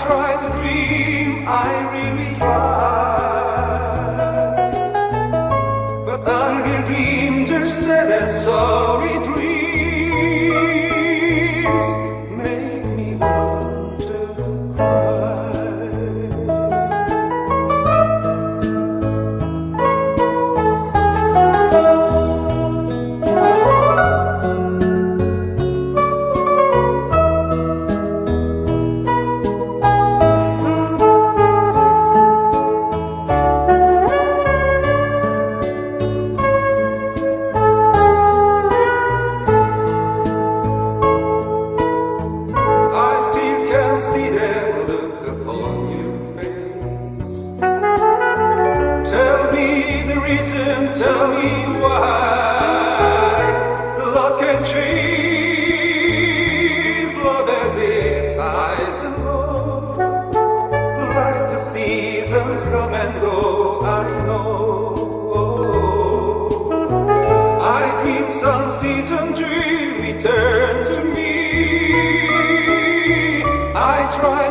try to dream, I really try. But unreal dreams are sad and sorry dreams make me want to cry. Tell me why love can change, love has its highs and lows. Like the seasons come and go, I know. I dream some season dream return to me. I try